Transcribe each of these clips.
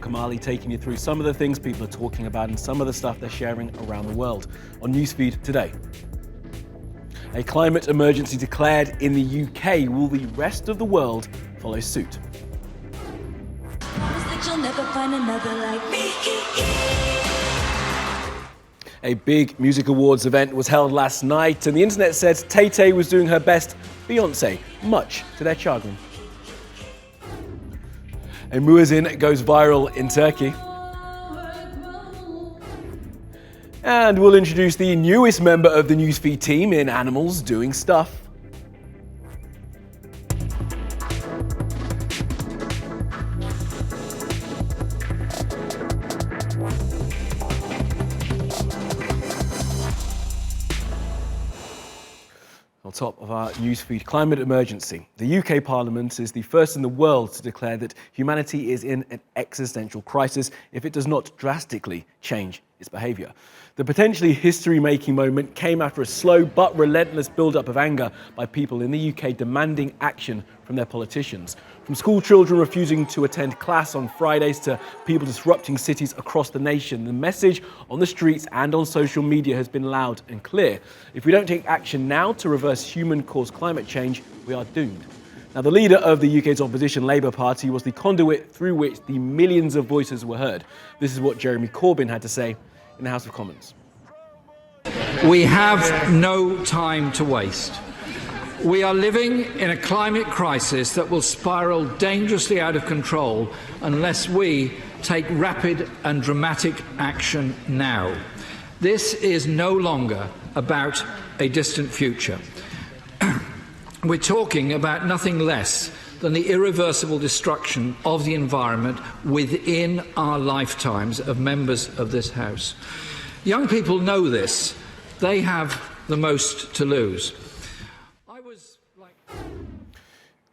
Kamali, taking you through some of the things people are talking about and some of the stuff they're sharing around the world on Newsfeed today. A climate emergency declared in the UK. Will the rest of the world follow suit? A big music awards event was held last night, and the internet said TayTay was doing her best Beyoncé, much to their chagrin. A muezzin goes viral in Turkey. And we'll introduce the newest member of the Newsfeed team in Animals Doing Stuff. On top of our Newsfeed climate emergency, the UK Parliament is the first in the world to declare that humanity is in an existential crisis if it does not drastically change its behaviour. The potentially history-making moment came after a slow but relentless build-up of anger by people in the UK demanding action from their politicians. From school children refusing to attend class on Fridays to people disrupting cities across the nation, the message on the streets and on social media has been loud and clear. If we don't take action now to reverse human-caused climate change, we are doomed. Now, the leader of the UK's opposition Labour Party was the conduit through which the millions of voices were heard. This is what Jeremy Corbyn had to say in the House of Commons. We have no time to waste. We are living in a climate crisis that will spiral dangerously out of control unless we take rapid and dramatic action now. This is no longer about a distant future. We're talking about nothing less than the irreversible destruction of the environment within our lifetimes of members of this House. Young people know this. They have the most to lose.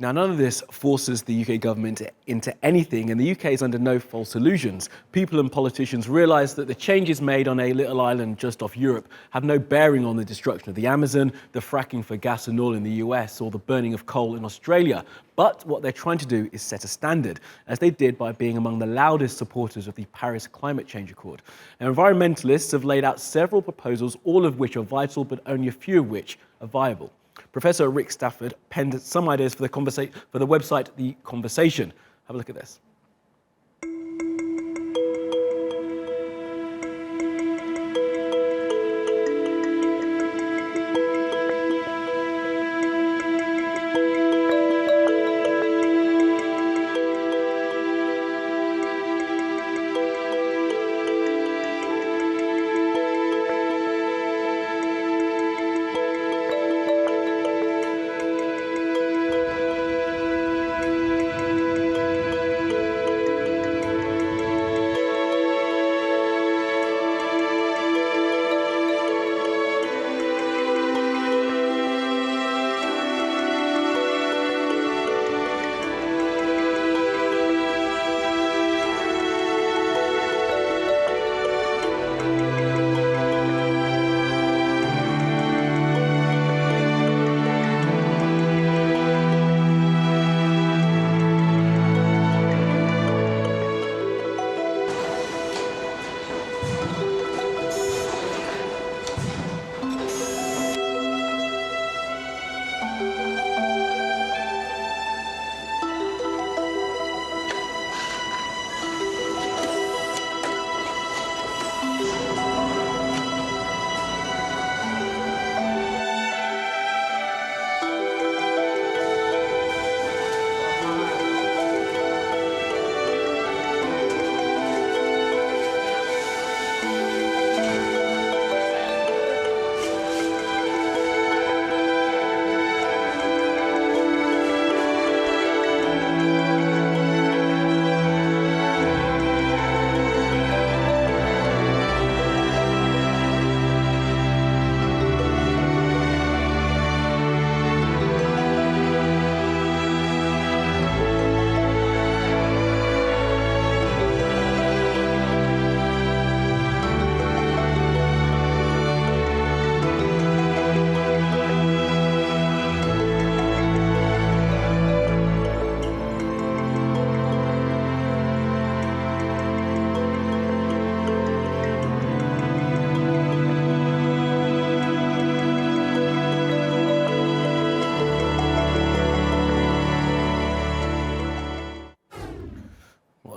Now, none of this forces the UK government into anything, and the UK is under no false illusions. People and politicians realise that the changes made on a little island just off Europe have no bearing on the destruction of the Amazon, the fracking for gas and oil in the US, or the burning of coal in Australia. But what they're trying to do is set a standard, as they did by being among the loudest supporters of the Paris Climate Change Accord. Now, environmentalists have laid out several proposals, all of which are vital, but only a few of which are viable. Professor Rick Stafford penned some ideas for the website The Conversation. Have a look at this.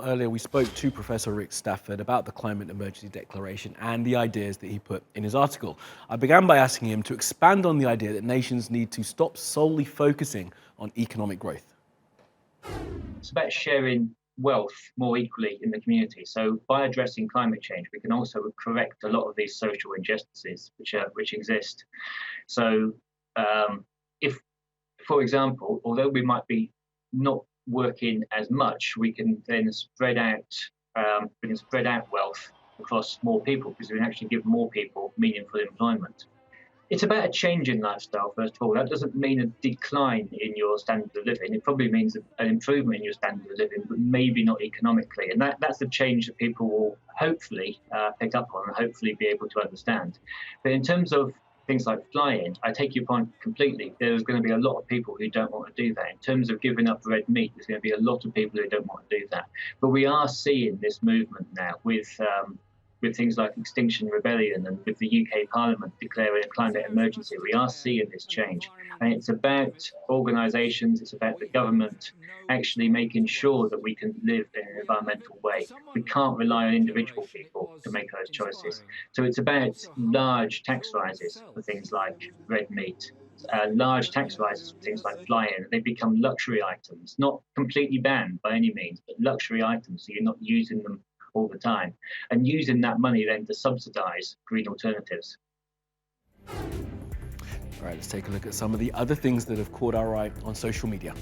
earlier we spoke to Professor Rick Stafford about the Climate Emergency Declaration and the ideas that he put in his article. I began by asking him to expand on the idea that nations need to stop solely focusing on economic growth. It's about sharing wealth more equally in the community. So by addressing climate change, we can also correct a lot of these social injustices which exist. So if, for example, although we might be not working as much, we can then spread out wealth across more people, because we can actually give more people meaningful employment. It's about a change in lifestyle, first of all. That doesn't mean a decline in your standard of living. It probably means an improvement in your standard of living, but maybe not economically. And that's the change that people will hopefully pick up on and hopefully be able to understand. But in terms of things like flying, I take your point completely. There's going to be a lot of people who don't want to do that. In terms of giving up red meat, there's going to be a lot of people who don't want to do that. But we are seeing this movement now with things like Extinction Rebellion and with the UK Parliament declaring a climate emergency. We are seeing this change. And it's about organisations, it's about the government actually making sure that we can live in an environmental way. We can't rely on individual people to make those choices. So it's about large tax rises for things like red meat, large tax rises for things like flying. They become luxury items, not completely banned by any means, but luxury items, so you're not using them all the time, and using that money then to subsidise green alternatives. All right, let's take a look at some of the other things that have caught our eye on social media.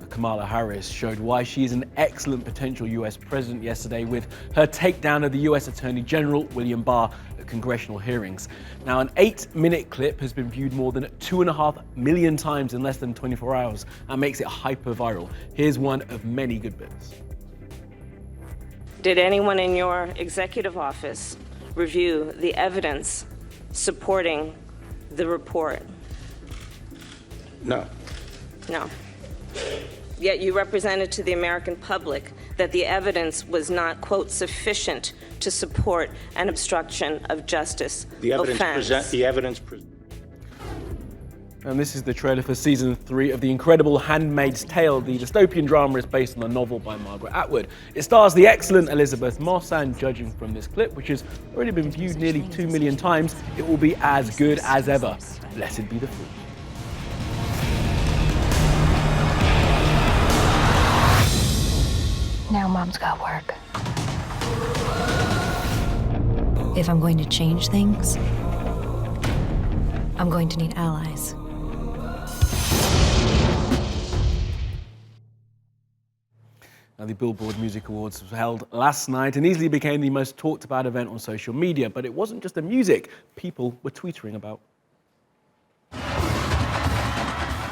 Kamala Harris showed why she is an excellent potential US president yesterday with her takedown of the US Attorney General William Barr at congressional hearings. Now, an 8-minute clip has been viewed more than 2.5 million times in less than 24 hours and makes it hyper viral. Here's one of many good bits. Did anyone in your executive office review the evidence supporting the report? No. No. Yet you represented to the American public that the evidence was not, quote, sufficient to support an obstruction of justice offense. And this is the trailer for season 3 of The Incredible Handmaid's Tale. The dystopian drama is based on a novel by Margaret Atwood. It stars the excellent Elizabeth Moss, and judging from this clip, which has already been viewed nearly 2 million times, it will be as good as ever. Blessed be the fruit. Now Mom's got work. If I'm going to change things, I'm going to need allies. Now, the Billboard Music Awards was held last night and easily became the most talked about event on social media. But it wasn't just the music people were tweeting about.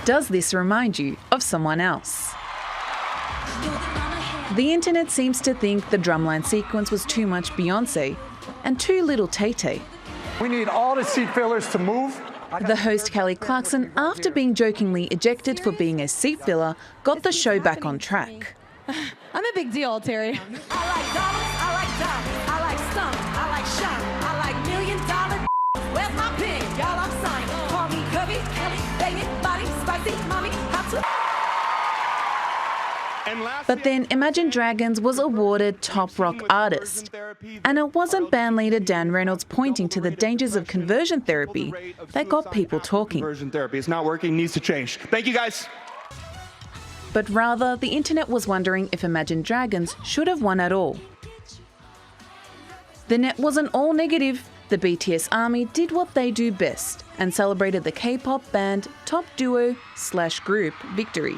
Does this remind you of someone else? The internet seems to think the drumline sequence was too much Beyonce and too little TayTay. We need all the seat fillers to move. The host, Kelly Clarkson, after being jokingly ejected for being a seat filler, got the show back on track. I'm a big deal, Terry. I like dollars, I like diamonds, I like stunts, I like shine, I like $1 million. Where's my pin? Y'all, I'm signed. Call me Kirby, Kelly, baby, body, spicy, mommy, hot to. But then Imagine Dragons was awarded Top Rock Artist. And it wasn't bandleader Dan Reynolds pointing to the dangers of conversion therapy that got people talking. Conversion therapy is not working, needs to change. Thank you, guys. But rather, the internet was wondering if Imagine Dragons should have won at all. The net wasn't all negative. The BTS Army did what they do best and celebrated the K-pop band top duo/group victory.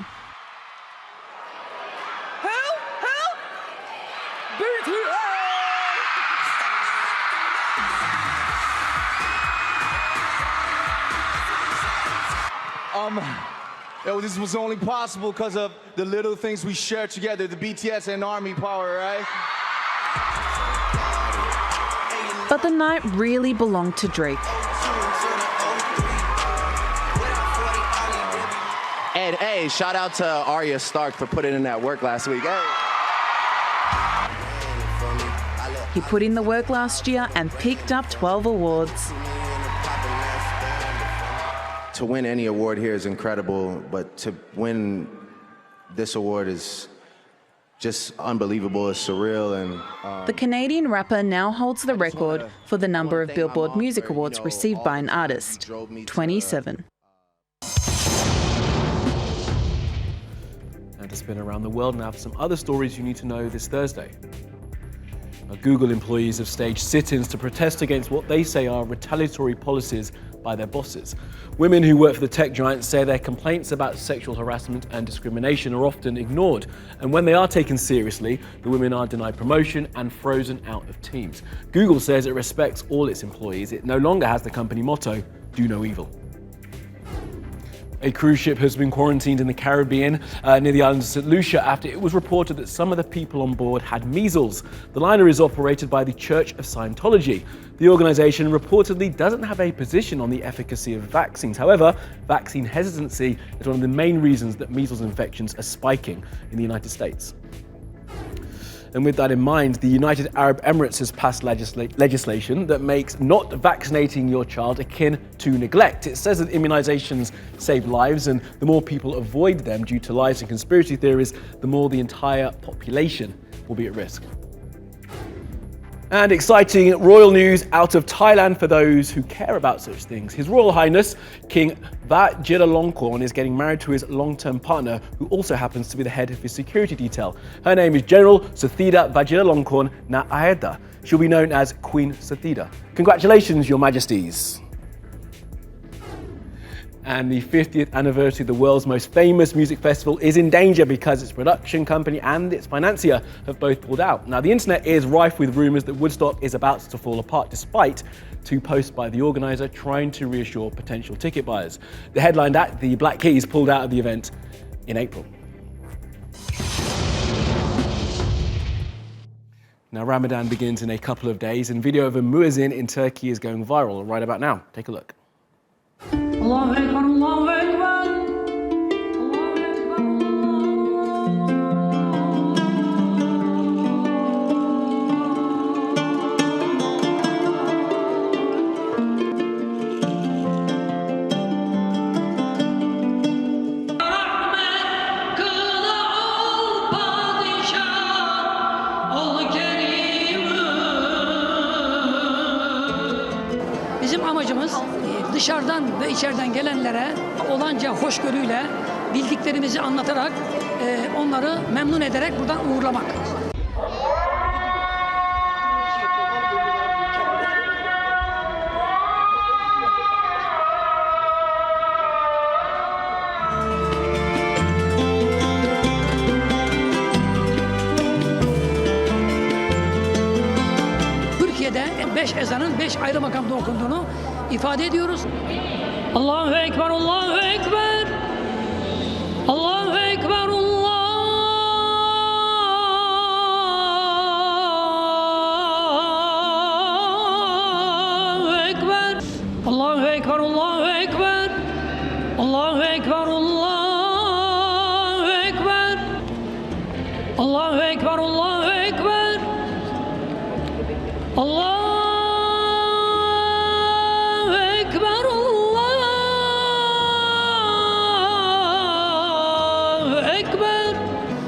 This was only possible because of the little things we share together, the BTS and Army power, right? But the night really belonged to Drake. And hey, shout out to Arya Stark for putting in that work last week. Hey. He put in the work last year and picked up 12 awards. To win any award here is incredible, but to win this award is just unbelievable. It's surreal. And The Canadian rapper now holds the record for the number of Billboard Music Awards received by an artist, 27. And to spin around the world now for some other stories you need to know this Thursday. Now, Google employees have staged sit-ins to protest against what they say are retaliatory policies by their bosses. Women who work for the tech giant say their complaints about sexual harassment and discrimination are often ignored. And when they are taken seriously, the women are denied promotion and frozen out of teams. Google says it respects all its employees. It no longer has the company motto, "Do no evil." A cruise ship has been quarantined in the Caribbean near the island of St. Lucia after it was reported that some of the people on board had measles. The liner is operated by the Church of Scientology. The organization reportedly doesn't have a position on the efficacy of vaccines. However, vaccine hesitancy is one of the main reasons that measles infections are spiking in the United States. And with that in mind, the United Arab Emirates has passed legislation that makes not vaccinating your child akin to neglect. It says that immunizations save lives, and the more people avoid them due to lies and conspiracy theories, the more the entire population will be at risk. And exciting royal news out of Thailand for those who care about such things. His Royal Highness King Vajiralongkorn is getting married to his long-term partner, who also happens to be the head of his security detail. Her name is General Sathida Vajiralongkorn Naaeda. She'll be known as Queen Sathida. Congratulations, Your Majesties. And the 50th anniversary of the world's most famous music festival is in danger because its production company and its financier have both pulled out. Now, the internet is rife with rumours that Woodstock is about to fall apart, despite 2 posts by the organiser trying to reassure potential ticket buyers. The headlined act, the Black Keys, pulled out of the event in April. Now, Ramadan begins in a couple of days, and video of a muezzin in Turkey is going viral right about now. Take a look. Allahu Ekber, Allahu Ekber. Bizim amacımız dışarıdan ve içeriden gelenlere olanca hoşgörüyle bildiklerimizi anlatarak onları memnun ederek buradan uğurlamak. Türkiye'de 5 ezanın 5 ayrı makamda okunduğunu ifade ediyoruz. Allahu Ekber, Allahu Ekber. Allahu Ekber, Allahu Ekber. Allahu Ekber, Allahu Ekber. Allahu Ekber, Allahu Ekber. Allahu Ekber, Allahu Ekber. Allah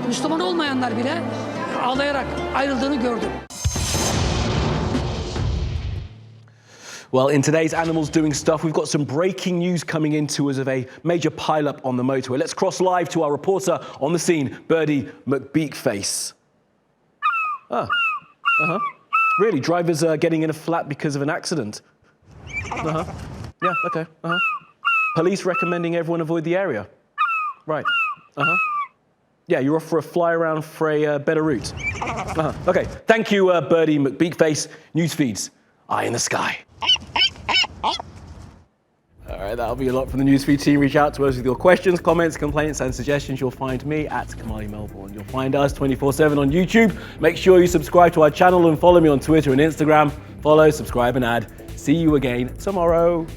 Müslüman olmayanlar bile ağlayarak ayrıldığını gördüm. Well, in today's Animals Doing Stuff, we've got some breaking news coming into us of a major pileup on the motorway. Let's cross live to our reporter on the scene, Birdie McBeakface. Really, drivers are getting in a flat because of an accident. Yeah, okay, Police recommending everyone avoid the area. Right, Yeah, you're off for a fly around for a better route. Okay, thank you, Birdie McBeakface. Newsfeed's Eye in the Sky. All right, that'll be a lot from the Newsfeed team. Reach out to us with your questions, comments, complaints, and suggestions. You'll find me at Kamali Melbourne. You'll find us 24/7 on YouTube. Make sure you subscribe to our channel and follow me on Twitter and Instagram. Follow, subscribe, and add. See you again tomorrow.